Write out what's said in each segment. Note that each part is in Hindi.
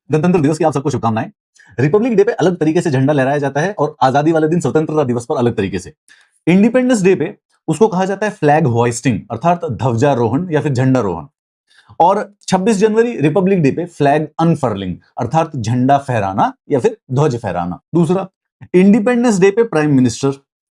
गणतंत्र दिवस की आप सबको शुभकामनाएं। रिपब्लिक डे पे अलग तरीके से झंडा लहराया जाता है और आजादी वाले दिन स्वतंत्रता दिवस पर अलग तरीके से। इंडिपेंडेंस डे पे उसको कहा जाता है फ्लैग होइस्टिंग अर्थात ध्वजारोहण या फिर झंडारोहण। और 26 जनवरी रिपब्लिक डे पे फ्लैग अनफर्लिंग अर्थात झंडा फहराना या फिर ध्वज फहराना। दूसरा, इंडिपेंडेंस डे पे प्राइम मिनिस्टर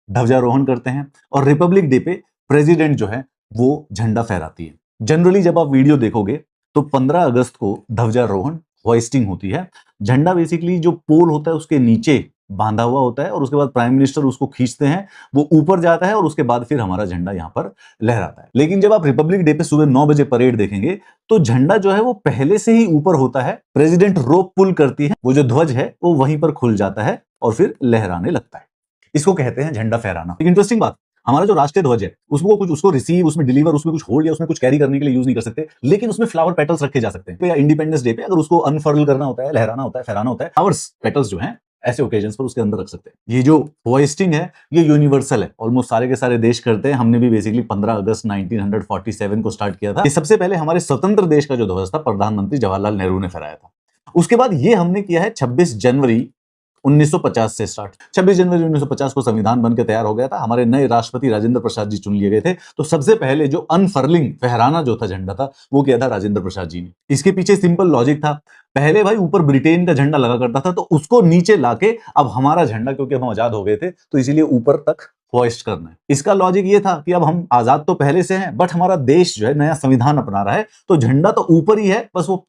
ध्वजारोहण करते हैं और रिपब्लिक डे पे प्रेसिडेंट जो है वो झंडा फहराती है। जनरली जब आप वीडियो देखोगे तो 15 अगस्त को ध्वजारोहण होइस्टिंग होती है। झंडा बेसिकली जो पोल होता है उसके नीचे बांधा हुआ होता है और उसके बाद प्राइम मिनिस्टर उसको खींचते हैं, वो ऊपर जाता है और उसके बाद फिर हमारा झंडा यहां पर लहराता है। लेकिन जब आप रिपब्लिक डे पे सुबह 9 बजे परेड देखेंगे तो झंडा जो है वो पहले से ही ऊपर होता है। प्रेसिडेंट रोप पुल करती है, वो जो ध्वज है वो वहीं पर खुल जाता है और फिर लहराने लगता है। इसको कहते हैं झंडा फहराना। एक इंटरेस्टिंग बात, हमारा जो राष्ट्रीय ध्वज है उसको रिसीव, उसमें डिलीवर, उसमें कुछ होल्ड या उसमें कुछ कैरी करने के लिए यूज नहीं कर सकते, लेकिन उसमें फ्लावर पेटल्स रखे जा सकते हैं। या इंडिपेंडेंस डे पे अगर उसको अनफर्ल करना होता है, लहराना होता है, फहराना होता है, फ्लावर्स पेटल्स जो हैं ऐसे ओकेजन्स पर उसके अंदर रख सकते हैं। ये जो होइस्टिंग है ये यूनिवर्सल है, ऑलमोस्ट सारे के सारे देश करते हैं। हमने भी बेसिकली 15 अगस्त 1947 को स्टार्ट किया था। ये सबसे पहले हमारे स्वतंत्र देश का जो ध्वज था प्रधानमंत्री जवाहरलाल नेहरू ने फहराया था। उसके बाद ये हमने किया है 26 जनवरी 1950 से स्टार्ट। 26 जनवरी 1950 को संविधान बनकर तैयार हो गया था, हमारे नए राष्ट्रपति राजेंद्र प्रसाद जी चुन लिए गए थे। तो सबसे पहले जो अनफर्लिंग फहराना जो था झंडा था वो किया था राजेंद्र प्रसाद जी ने। इसके पीछे सिंपल लॉजिक था, पहले भाई ऊपर ब्रिटेन का झंडा लगा करता था तो उसको नीचे लाके अब हमारा झंडा, क्योंकि हम आजाद हो गए थे तो इसीलिए ऊपर तक होइस्ट करना है। इसका लॉजिक ये था कि अब हम आजाद तो पहले से हैं बट हमारा देश जो है नया संविधान अपना रहा है तो झंडा तो ऊपर ही है, बस वो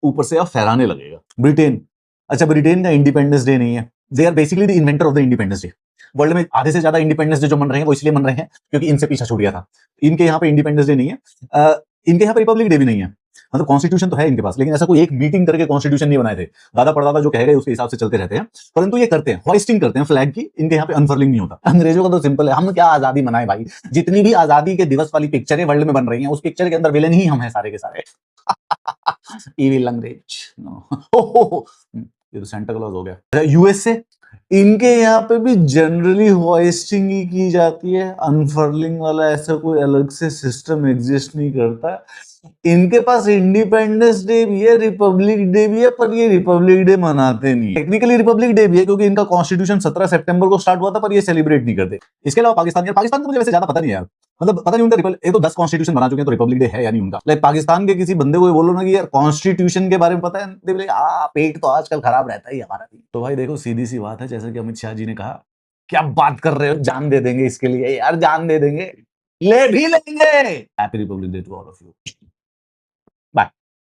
ऊपर से अब फहराने लगेगा। ब्रिटेन, अच्छा ब्रिटेन का इंडिपेंडेंस डे नहीं है, they are basically the inventor of the independence day. World में आधे से ज्यादा इंडिपेंडेंस डे जो मन रहे हैं वो इसलिए मन रहे हैं क्योंकि इनसे पीछा छूट गया था। इनके यहाँ पे इंडिपेंडेंस डे नहीं है, इनके यहाँ पे रिपब्लिक डे भी नहीं है। मतलब कॉन्स्टिट्यूशन तो है इनके पास, लेकिन ऐसा कोई एक मीटिंग करके कॉन्स्टिट्यूशन नहीं बनाए थे। दादा परदादा जो कहेगा उसके हिसाब से चलते रहते हैं, परंतु ये करते हैं, होइस्टिंग करते हैं फ्लैग की। इनके यहाँ पे अनफर्लिंग नहीं होता। अंग्रेजों का तो सिंपल है, हम क्या आजादी मनाए भाई, जितनी भी आजादी के दिवस वाली पिक्चरें वर्ल्ड में बन रही हैं उस पिक्चर के अंदर विलेन ही हम हैं सारे के सारे। इविल अंग्रेज। ये तो सेंटा क्लॉज हो गया। यूएसए, इनके यहाँ पे भी जनरली होइस्टिंग ही की जाती है, अनफर्लिंग वाला ऐसा कोई अलग से सिस्टम एग्जिस्ट नहीं करता। इनके पास इंडिपेंडेंस डे भी है, रिपब्लिक डे भी है, पर ये रिपब्लिक डे मनाते नहीं। टेक्निकली रिपब्लिक डे भी है क्योंकि इनका कॉन्स्टिट्यूशन 17 सितंबर को स्टार्ट हुआ था, पर ये सेलिब्रेट नहीं करते। इसके अलावा पाकिस्तान, पाकिस्तान को मुझे वैसे ज्यादा पता नहीं है यार, मतलब पता नहीं उनका ये तो 10 कॉन्स्टिट्यूशन बना चुके हैं तो रिपब्लिक डे है या नहीं उनका। लाइक पाकिस्तान के किसी बंदे को बोलो ना कि यार कॉन्स्टिट्यूशन के बारे में पता है, दे बोले पेट तो आजकल खराब रहता ही हमारा भी। तो भाई देखो सीधी सी बात है, जैसे कि अमित शाह जी ने कहा, क्या बात कर रहे हो, जान दे देंगे इसके लिए यार, जान दे देंगे, ले भी लेंगे। Happy republic day to all of you.